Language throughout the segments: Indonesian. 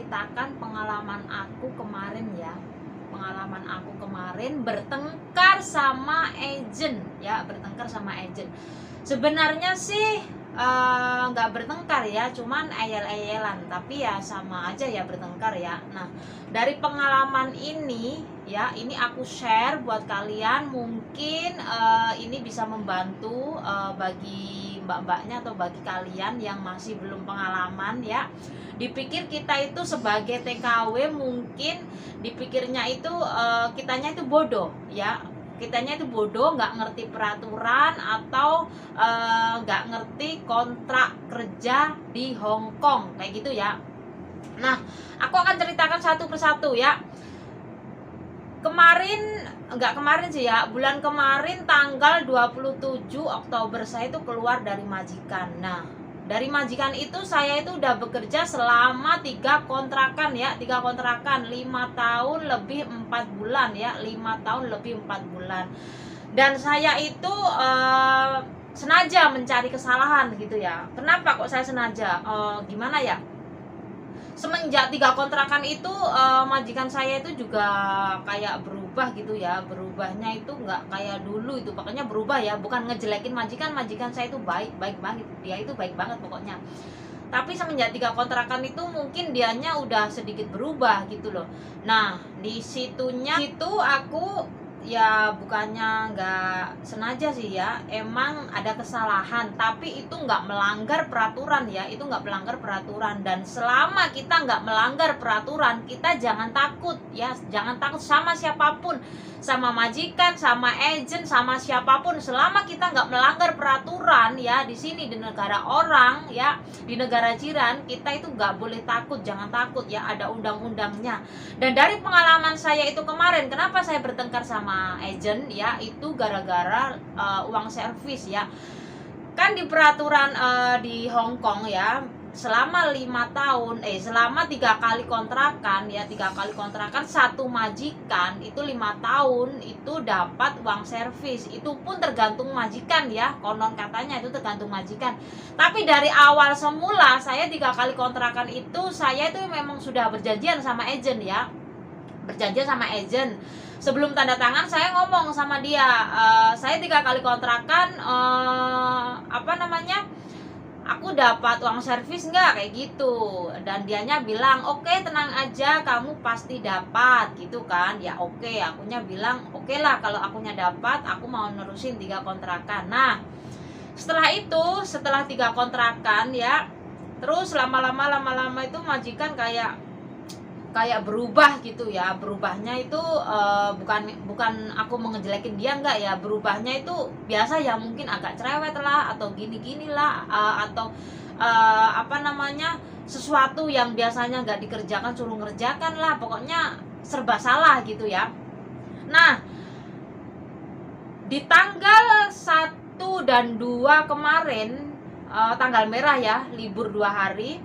menceritakan pengalaman aku kemarin ya. Pengalaman aku kemarin bertengkar sama agent ya, bertengkar sama agent. Sebenarnya sih nggak bertengkar ya, cuman ayel-ayelan, tapi ya sama aja ya bertengkar ya. Nah, dari pengalaman ini ya, ini aku share buat kalian, mungkin ini bisa membantu bagi mbak-mbaknya atau bagi kalian yang masih belum pengalaman ya. Dipikir kita itu sebagai TKW, mungkin dipikirnya itu kitanya itu bodoh ya, kitanya itu bodoh, nggak ngerti peraturan atau nggak ngerti kontrak kerja di Hong Kong kayak gitu ya. Nah, aku akan ceritakan satu persatu ya. Kemarin sih ya, bulan kemarin tanggal 27 Oktober saya itu keluar dari majikan. Nah, dari majikan itu saya itu udah bekerja selama 3 kontrakan ya, 3 kontrakan 5 tahun lebih 4 bulan ya, 5 tahun lebih 4 bulan. Dan saya itu sengaja mencari kesalahan gitu ya. Kenapa kok saya sengaja? Gimana ya? Semenjak 3 kontrakan itu majikan saya itu juga kayak berubah gitu ya. Berubahnya itu nggak kayak dulu itu, pokoknya berubah ya. Bukan ngejelekin majikan saya itu baik banget, dia itu baik banget pokoknya. Tapi semenjak 3 kontrakan itu mungkin dianya udah sedikit berubah gitu loh. Nah, situ aku ya bukannya nggak sengaja sih ya, emang ada kesalahan, tapi itu nggak melanggar peraturan ya, itu nggak melanggar peraturan. Dan selama kita nggak melanggar peraturan, kita jangan takut ya, jangan takut sama siapapun, sama majikan, sama agent, sama siapapun. Selama kita nggak melanggar peraturan ya, di sini di negara orang ya, di negara jiran, kita itu nggak boleh takut, jangan takut ya, ada undang-undangnya. Dan dari pengalaman saya itu kemarin, kenapa saya bertengkar sama agent ya, itu gara-gara uang servis ya. Kan di peraturan di Hong Kong ya, selama 3 kali kontrakan ya, 3 kali kontrakan satu majikan itu 5 tahun itu dapat uang servis. Itu pun tergantung majikan ya, konon katanya itu tergantung majikan. Tapi dari awal semula saya 3 kali kontrakan itu, saya itu memang sudah berjanjian sama agent ya, berjanjian sama agent. Sebelum tanda tangan saya ngomong sama dia, saya 3 kali kontrakan aku dapat uang servis nggak, kayak gitu. Dan dianya bilang oke, tenang aja, kamu pasti dapat gitu kan ya. Oke, akunya bilang oke lah, kalau akunya dapat aku mau nerusin 3 kontrakan. Nah, setelah 3 kontrakan ya, terus lama-lama itu majikan kayak berubah gitu ya. Berubahnya itu bukan aku mengejelekin dia, enggak ya. Berubahnya itu biasa ya, mungkin agak cerewet lah, atau gini-gini lah, atau sesuatu yang biasanya nggak dikerjakan suruh ngerjakan lah, pokoknya serba salah gitu ya. Nah, di tanggal 1 dan 2 kemarin, tanggal merah ya, libur 2 hari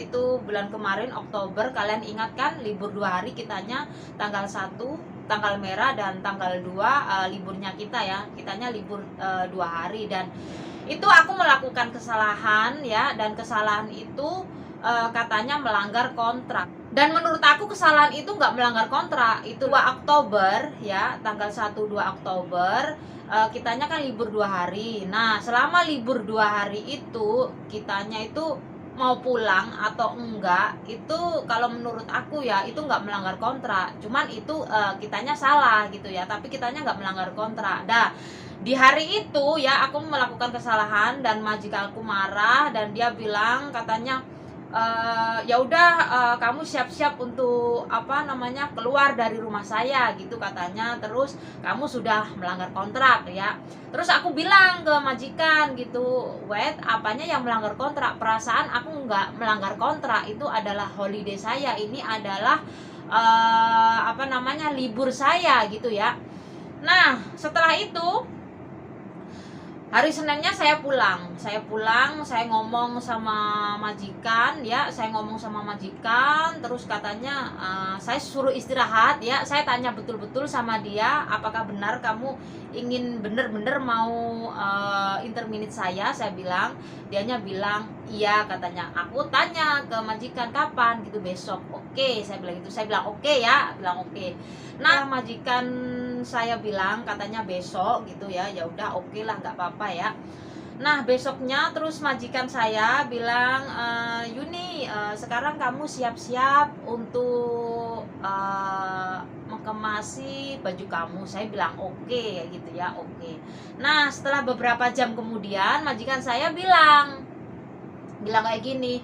itu bulan kemarin Oktober. Kalian ingat kan, libur 2 hari kitanya, tanggal 1 tanggal merah dan tanggal 2 liburnya kita ya, kitanya libur 2 hari. Dan itu aku melakukan kesalahan ya, dan kesalahan itu katanya melanggar kontrak. Dan menurut aku kesalahan itu nggak melanggar kontrak. Itu 2 Oktober ya, tanggal 1-2 Oktober kitanya kan libur 2 hari. Nah, selama libur 2 hari itu kitanya itu mau pulang atau enggak, itu kalau menurut aku ya itu nggak melanggar kontrak. Cuman itu kitanya salah gitu ya, tapi kitanya nggak melanggar kontrak. Dah, di hari itu ya aku melakukan kesalahan dan majikanku marah, dan dia bilang katanya ya udah, kamu siap-siap untuk keluar dari rumah saya gitu katanya. Terus kamu sudah melanggar kontrak ya. Terus aku bilang ke majikan gitu, wait, apanya yang melanggar kontrak? Perasaan aku nggak melanggar kontrak, itu adalah holiday saya, ini adalah libur saya gitu ya. Nah, setelah itu Hari Seninnya saya pulang, saya ngomong sama majikan ya, terus katanya saya suruh istirahat ya, saya tanya betul-betul sama dia, apakah benar kamu ingin bener-bener mau interminate saya bilang. Dianya bilang iya, katanya. Aku tanya ke majikan kapan gitu, besok. Oke, saya bilang gitu, saya bilang oke ya, bilang oke. Nah, majikan saya bilang katanya besok gitu ya, ya udah oke lah, nggak apa-apa ya. Nah, besoknya terus majikan saya bilang, Yuni, sekarang kamu siap-siap untuk mengkemasi baju kamu. Saya bilang oke, gitu ya, oke. Nah, setelah beberapa jam kemudian majikan saya bilang kayak gini,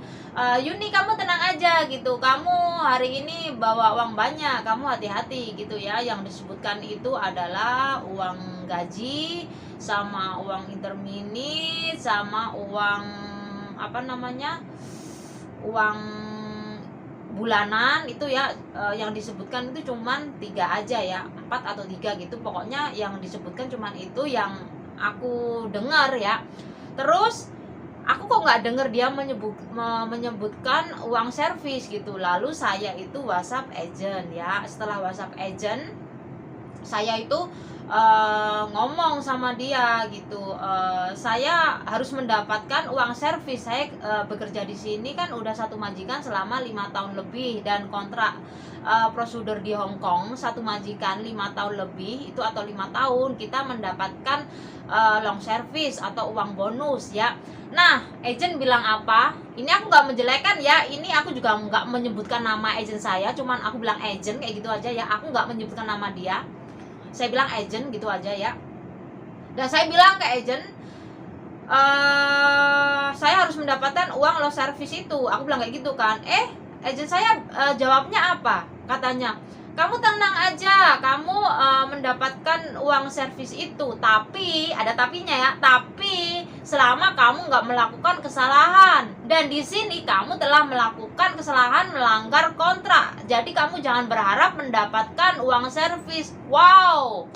Yuni, kamu tenang aja gitu, kamu hari ini bawa uang banyak, kamu hati-hati gitu ya. Yang disebutkan itu adalah uang gaji sama uang interminit sama uang uang bulanan itu ya. Yang disebutkan itu cuman 3 aja ya, 4 atau 3 gitu, pokoknya yang disebutkan cuman itu yang aku dengar ya. Terus aku kok nggak dengar dia menyebutkan uang servis gitu. Lalu saya itu WhatsApp agent ya. Setelah WhatsApp agent, saya itu ngomong sama dia gitu, saya harus mendapatkan uang servis. Saya bekerja di sini kan udah satu majikan selama 5 tahun lebih, dan kontrak prosedur di Hong Kong satu majikan 5 tahun lebih itu, atau 5 tahun kita mendapatkan long service atau uang bonus ya. Nah, agent bilang apa? Ini aku nggak menjelekan ya, ini aku juga nggak menyebutkan nama agent saya, cuman aku bilang agent kayak gitu aja ya, aku nggak menyebutkan nama dia. Saya bilang agent gitu aja ya. Dan saya bilang ke agent, saya harus mendapatkan uang long service itu, aku bilang kayak gitu kan. Agent saya jawabnya apa? Katanya, kamu tenang aja, kamu mendapatkan uang servis itu, tapi ada tapinya ya, tapi selama kamu nggak melakukan kesalahan, dan di sini kamu telah melakukan kesalahan melanggar kontrak, jadi kamu jangan berharap mendapatkan uang servis. Wow,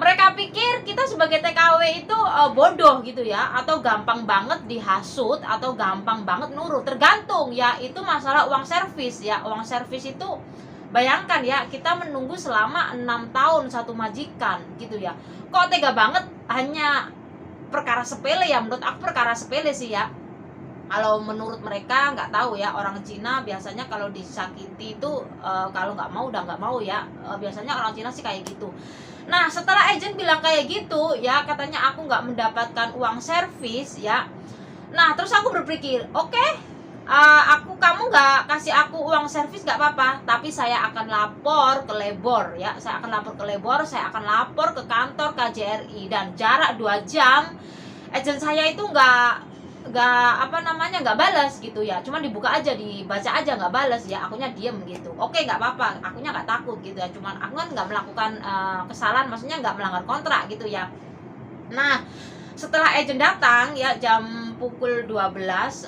mereka pikir kita sebagai TKW itu bodoh gitu ya, atau gampang banget dihasut, atau gampang banget nurut, tergantung ya. Itu masalah uang servis ya. Uang servis itu bayangkan ya, kita menunggu selama 6 tahun satu majikan gitu ya. Kok tega banget, hanya perkara sepele ya. Menurut aku perkara sepele sih ya. Kalau menurut mereka nggak tahu ya, orang Cina biasanya kalau disakiti itu kalau nggak mau udah nggak mau ya. Biasanya orang Cina sih kayak gitu. Nah, setelah agent bilang kayak gitu ya, katanya aku nggak mendapatkan uang servis ya. Nah, terus aku berpikir, oke, kamu nggak kasih aku uang servis nggak apa-apa, tapi saya akan lapor ke Lebor ya. Saya akan lapor ke Lebor, saya akan lapor ke kantor KJRI, dan jarak 2 jam agent saya itu nggak balas gitu ya, cuma dibuka aja, dibaca aja, nggak balas ya. Akunya diem gitu. Oke, nggak apa-apa, akunya nggak takut gitu ya, cuman aku kan nggak melakukan kesalahan, maksudnya nggak melanggar kontrak gitu ya. Nah, setelah agent datang ya, jam pukul 12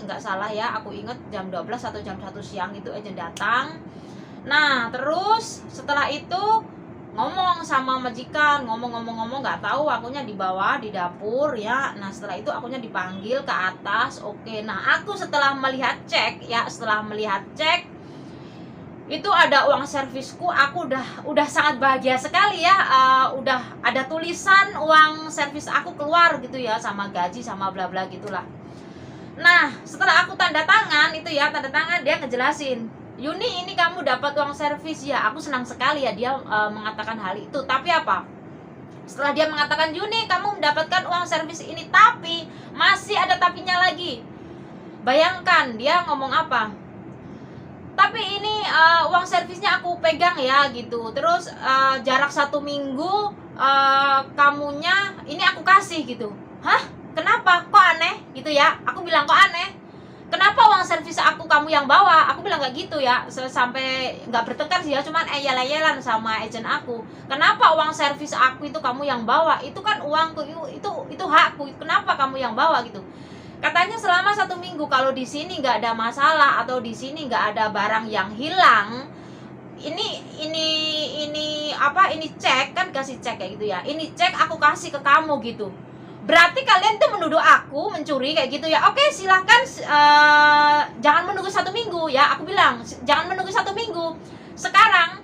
nggak salah ya, aku inget jam 12 atau jam 1 siang itu agent datang. Nah, terus setelah itu ngomong sama majikan, ngomong nggak tahu, akunya di bawah di dapur ya. Nah, setelah itu akunya dipanggil ke atas. Oke, nah aku setelah melihat cek itu ada uang servisku, aku udah sangat bahagia sekali ya. Udah ada tulisan uang servis aku keluar gitu ya, sama gaji sama bla bla gitulah. Nah, setelah aku tanda tangan dia ngejelasin, Yuni, ini kamu dapat uang servis ya. Aku senang sekali ya dia mengatakan hal itu. Tapi apa? Setelah dia mengatakan, Yuni, kamu mendapatkan uang servis ini, tapi masih ada tapinya lagi. Bayangkan dia ngomong apa? Tapi ini uang servisnya aku pegang ya gitu. Terus jarak 1 minggu kamunya ini aku kasih gitu. Hah? Kenapa? Kok aneh gitu ya? Aku bilang kok aneh? Kenapa uang servis aku kamu yang bawa? Aku bilang nggak gitu ya, sampai nggak bertengkar sih ya, cuman eyel-eyelan sama agent aku. Kenapa uang servis aku itu kamu yang bawa? Itu kan uangku, itu hakku. Kenapa kamu yang bawa gitu? Katanya selama 1 minggu kalau di sini nggak ada masalah, atau di sini nggak ada barang yang hilang. Ini cek kan, kasih cek kayak gitu ya. Ini cek aku kasih ke kamu gitu. Berarti kalian tuh menuduh aku mencuri kayak gitu ya. Oke, silahkan, jangan menunggu 1 minggu ya. Aku bilang jangan menunggu 1 minggu. Sekarang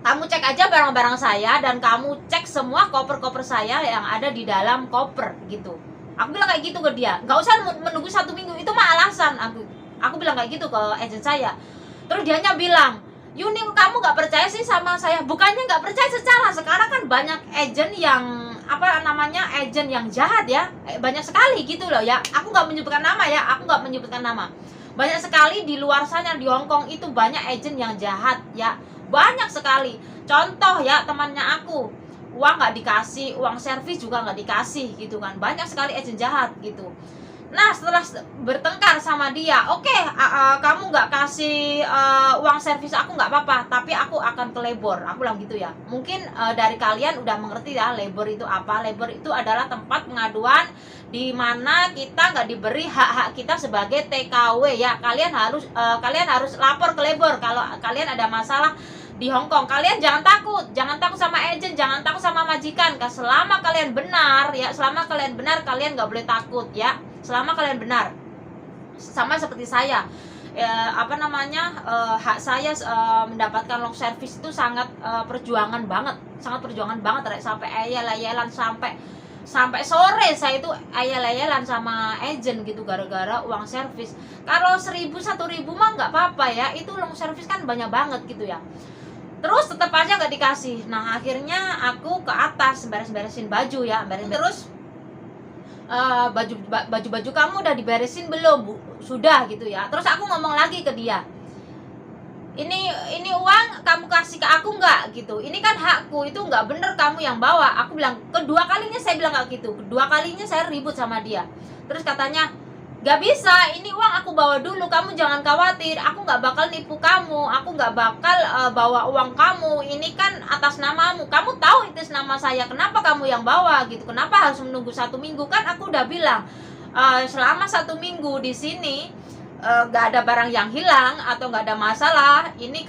kamu cek aja barang-barang saya dan kamu cek semua koper-koper saya yang ada di dalam koper gitu. Aku bilang kayak gitu ke dia. Nggak usah menunggu 1 minggu, itu mah alasan. Aku bilang kayak gitu ke agent saya. Terus dianya bilang, Yuni, kamu nggak percaya sih sama saya? Bukannya nggak percaya, secara sekarang kan banyak agent yang agent yang jahat ya, banyak sekali gitu loh ya. Aku nggak menyebutkan nama ya, banyak sekali di luar sana, di Hongkong itu banyak agent yang jahat ya, banyak sekali. Contoh ya, temannya aku, uang nggak dikasih, uang servis juga nggak dikasih gitu kan, banyak sekali agent jahat gitu. Nah, setelah bertengkar sama dia, oke, kamu nggak kasih uang servis aku nggak apa-apa, tapi aku akan ke labor. Aku bilang gitu ya. Mungkin dari kalian udah mengerti ya labor itu apa. Labor itu adalah tempat pengaduan di mana kita nggak diberi hak-hak kita sebagai TKW ya. Kalian harus lapor ke labor kalau kalian ada masalah di Hongkong. Kalian jangan takut sama agent, jangan takut sama majikan. Selama kalian benar ya, kalian nggak boleh takut ya. Selama kalian benar, sama seperti saya, hak saya mendapatkan long service itu sangat perjuangan banget, sampai ayel-ayelan, sampai sore saya itu ayel-ayelan sama agent gitu gara-gara uang servis. Kalau 1.000 1.000 mah nggak apa-apa ya, itu long service kan banyak banget gitu ya. Terus tetap aja nggak dikasih. Nah, akhirnya aku ke atas beres-beresin baju ya, terus baju kamu udah diberesin belum, Bu? Sudah gitu ya. Terus aku ngomong lagi ke dia, ini uang kamu kasih ke aku nggak gitu, ini kan hakku, itu nggak bener kamu yang bawa. Aku bilang, kedua kalinya saya bilang kayak gitu, kedua kalinya saya ribut sama dia. Terus katanya, gak bisa, ini uang aku bawa dulu, kamu jangan khawatir, aku gak bakal nipu kamu, aku gak bakal bawa uang kamu, ini kan atas namamu, kamu tahu itu nama saya, kenapa kamu yang bawa gitu, kenapa harus menunggu 1 minggu? Kan aku udah bilang, selama 1 minggu di sini gak ada barang yang hilang atau gak ada masalah, ini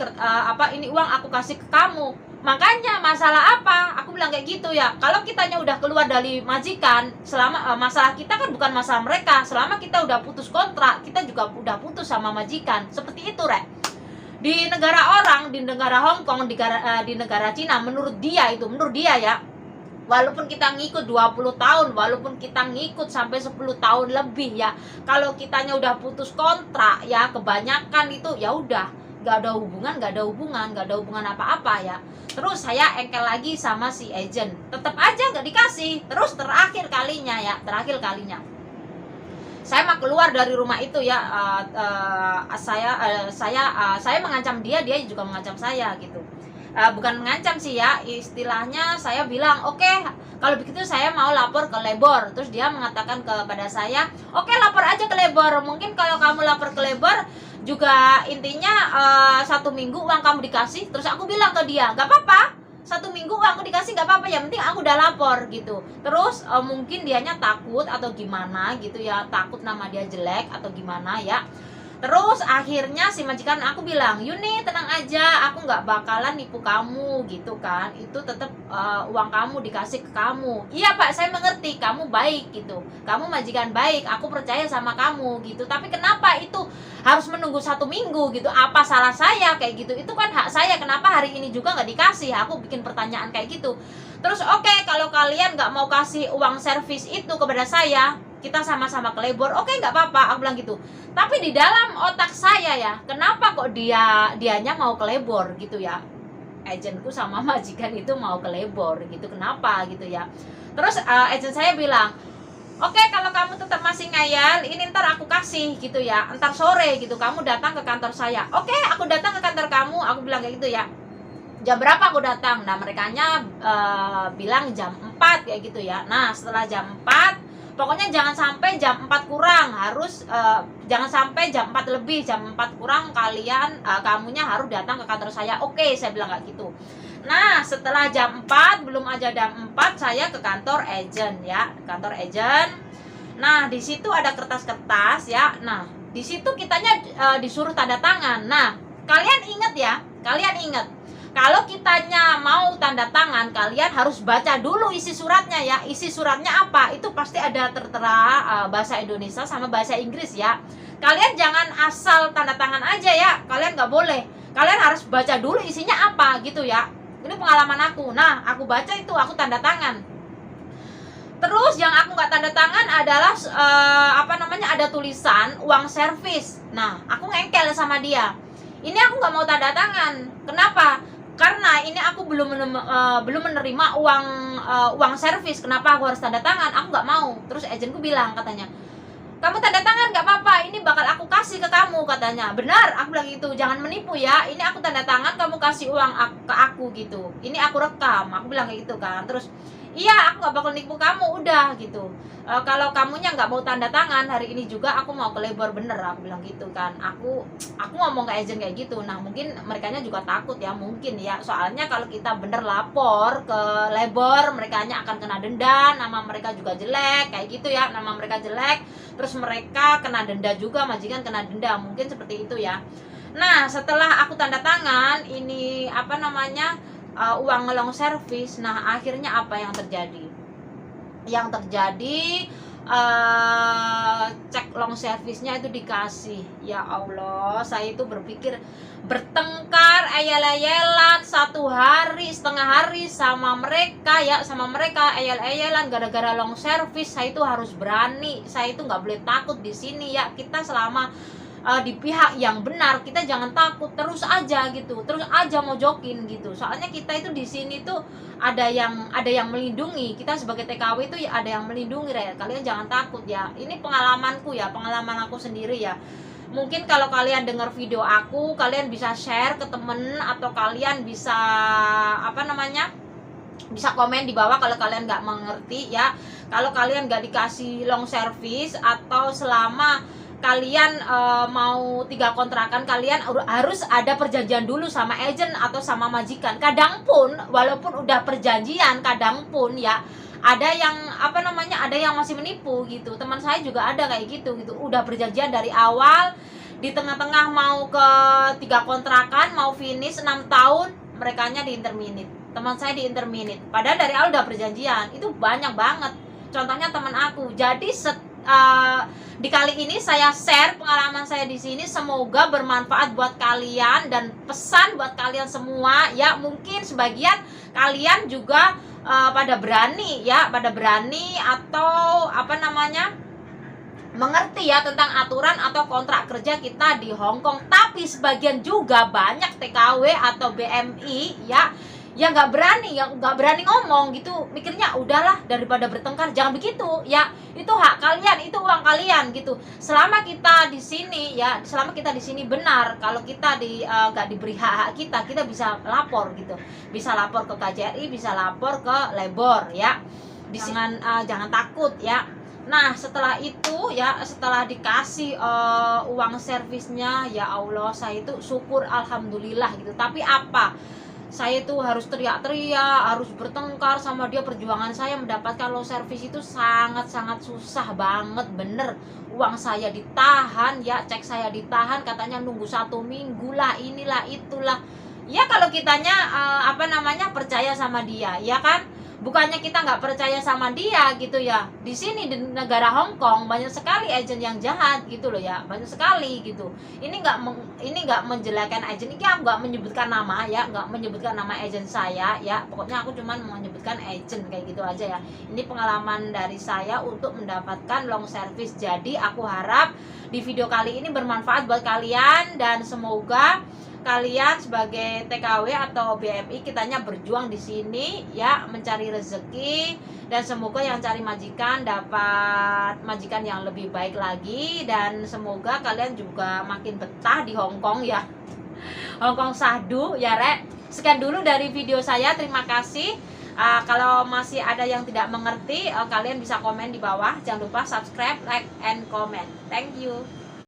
uang aku kasih ke kamu. Makanya masalah apa? Aku bilang kayak gitu ya. Kalau kitanya udah keluar dari majikan, selama masalah kita kan bukan masalah mereka. Selama kita udah putus kontrak, kita juga udah putus sama majikan. Seperti itu, Rek. Di negara orang, di negara Hongkong, di negara Cina, menurut dia ya, walaupun kita ngikut 20 tahun, walaupun kita ngikut sampai 10 tahun lebih ya, kalau kitanya udah putus kontrak ya, kebanyakan itu ya udah gak ada hubungan apa-apa ya. Terus saya engkel lagi sama si agent, tetap aja gak dikasih. Terus terakhir kalinya saya mah keluar dari rumah itu ya, saya mengancam dia juga mengancam saya gitu. Bukan mengancam sih ya, istilahnya saya bilang, oke, kalau begitu saya mau lapor ke labor. Terus dia mengatakan kepada saya, oke, lapor aja ke labor. Mungkin kalau kamu lapor ke labor juga intinya 1 minggu uang kamu dikasih. Terus aku bilang ke dia, gak apa-apa, 1 minggu uang aku dikasih gak apa-apa, yang penting aku udah lapor gitu. Terus mungkin dianya takut atau gimana gitu ya, takut nama dia jelek atau gimana ya. Terus akhirnya si majikan aku bilang, Yuni tenang aja, aku nggak bakalan nipu kamu gitu kan, itu tetap uang kamu dikasih ke kamu. Iya Pak, saya mengerti, kamu baik gitu, kamu majikan baik, aku percaya sama kamu gitu. Tapi kenapa itu harus menunggu 1 minggu gitu? Apa salah saya kayak gitu? Itu kan hak saya, kenapa hari ini juga nggak dikasih? Aku bikin pertanyaan kayak gitu. Terus oke, kalau kalian nggak mau kasih uang servis itu kepada saya, kita sama-sama ke labor, oke, nggak apa-apa, aku bilang gitu. Tapi di dalam otak saya ya, kenapa kok dianya mau ke labor gitu ya, agentku sama majikan itu mau ke labor gitu, kenapa gitu ya. Terus agent saya bilang, oke, kalau kamu tetap masih ngayal, ini ntar aku kasih gitu ya, ntar sore gitu kamu datang ke kantor saya. Oke, aku datang ke kantor kamu, aku bilang kayak gitu ya. Jam berapa aku datang? Nah, merekanya bilang jam 4 kayak gitu ya. Nah, setelah jam 4, pokoknya jangan sampai jam 4 kurang, harus jangan sampai jam 4 lebih, jam 4 kurang kamunya harus datang ke kantor saya. Oke, saya bilang kayak gitu. Nah, setelah jam 4, belum aja jam 4, saya ke kantor agent ya, kantor agent. Nah, di situ ada kertas-kertas ya. Nah, di situ kitanya disuruh tanda tangan. Nah, kalian ingat Kalau kitanya mau tanda tangan, kalian harus baca dulu isi suratnya ya. Isi suratnya apa? Itu pasti ada tertera bahasa Indonesia sama bahasa Inggris ya. Kalian jangan asal tanda tangan aja ya. Kalian nggak boleh. Kalian harus baca dulu isinya apa gitu ya. Ini pengalaman aku. Nah, aku baca itu, aku tanda tangan. Terus yang aku nggak tanda tangan adalah ada tulisan uang servis. Nah, aku ngengkel sama dia. Ini aku nggak mau tanda tangan. Kenapa? Karena ini aku belum menerima uang servis. Kenapa aku harus tanda tangan? Aku nggak mau. Terus agenku bilang, katanya, kamu tanda tangan nggak apa-apa, ini bakal aku kasih ke kamu, katanya. Benar, aku bilang gitu, jangan menipu ya, ini aku tanda tangan, kamu kasih uang ke aku gitu, ini aku rekam, aku bilang kayak gitu kan. Terus iya, aku nggak bakal nipu kamu, udah gitu. Kalau kamunya nggak mau tanda tangan hari ini juga, aku mau ke labor, bener, aku bilang gitu kan. Aku ngomong ke agent kayak gitu. Nah, mungkin merekanya juga takut ya, mungkin ya, soalnya kalau kita bener lapor ke labor, merekanya akan kena denda, nama mereka juga jelek kayak gitu ya, nama mereka jelek, terus mereka kena denda juga, majikan kena denda, mungkin seperti itu ya. Nah, setelah aku tanda tangan ini uang long service, nah akhirnya apa yang terjadi? Yang terjadi cek long service-nya itu dikasih. Ya Allah, saya itu berpikir, bertengkar ayel-ayelan 1 hari, setengah hari sama mereka ya, ayel-ayelan gara-gara long service. Saya itu harus berani, saya itu nggak boleh takut di sini ya. Kita selama di pihak yang benar, kita jangan takut, terus aja gitu, terus aja mojokin gitu. Soalnya kita itu di sini tuh ada yang melindungi kita sebagai TKW itu ya, ada yang melindungi ya. Kalian jangan takut ya. Ini pengalamanku ya, pengalaman aku sendiri ya. Mungkin kalau kalian dengar video aku, kalian bisa share ke temen, atau kalian bisa bisa komen di bawah kalau kalian nggak mengerti ya. Kalau kalian nggak dikasih long service, atau selama kalian mau 3 kontrakan, kalian harus ada perjanjian dulu sama agent atau sama majikan. Kadang pun walaupun udah perjanjian, kadang pun ya ada yang ada yang masih menipu gitu. Teman saya juga ada kayak gitu, udah perjanjian dari awal, di tengah-tengah mau ke 3 kontrakan, mau finish 6 tahun, merekanya di interminate. Teman saya di interminate, padahal dari awal udah perjanjian. Itu banyak banget contohnya teman aku. Jadi di kali ini saya share pengalaman saya di sini, semoga bermanfaat buat kalian dan pesan buat kalian semua ya. Mungkin sebagian kalian juga pada berani atau mengerti ya tentang aturan atau kontrak kerja kita di Hong Kong. Tapi sebagian juga banyak TKW atau BMI ya yang nggak berani ngomong gitu, mikirnya udahlah daripada bertengkar jangan begitu ya, itu hak kalian, itu uang kalian gitu. Selama kita di sini ya, selama kita di sini benar, kalau kita nggak diberi hak kita bisa lapor gitu, bisa lapor ke KJRI, bisa lapor ke labor ya. Jangan takut ya. Nah, setelah itu ya, setelah dikasih uang servisnya, ya Allah, saya itu syukur alhamdulillah gitu. Tapi saya itu harus teriak-teriak, harus bertengkar sama dia. Perjuangan saya mendapatkan long service itu sangat-sangat susah banget, bener. Uang saya ditahan ya, cek saya ditahan, katanya nunggu 1 minggu lah, inilah itulah. Ya kalau kitanya percaya sama dia, ya kan? Bukannya kita nggak percaya sama dia gitu ya. Di sini di negara Hong Kong banyak sekali agen yang jahat gitu loh ya, banyak sekali gitu. Ini nggak menjelekan agen, ini aku nggak menyebutkan nama ya, nggak menyebutkan nama agen saya ya. Pokoknya aku cuma menyebutkan agen kayak gitu aja ya. Ini pengalaman dari saya untuk mendapatkan long service. Jadi aku harap di video kali ini bermanfaat buat kalian, dan semoga kalian sebagai TKW atau BMI, kitanya berjuang di sini ya, mencari rezeki, dan semoga yang cari majikan dapat majikan yang lebih baik lagi, dan semoga kalian juga makin betah di Hong Kong ya. Hong Kong sahdu ya rek. Sekian dulu dari video saya, terima kasih. Kalau masih ada yang tidak mengerti, kalian bisa komen di bawah. Jangan lupa subscribe, like, and comment. Thank you.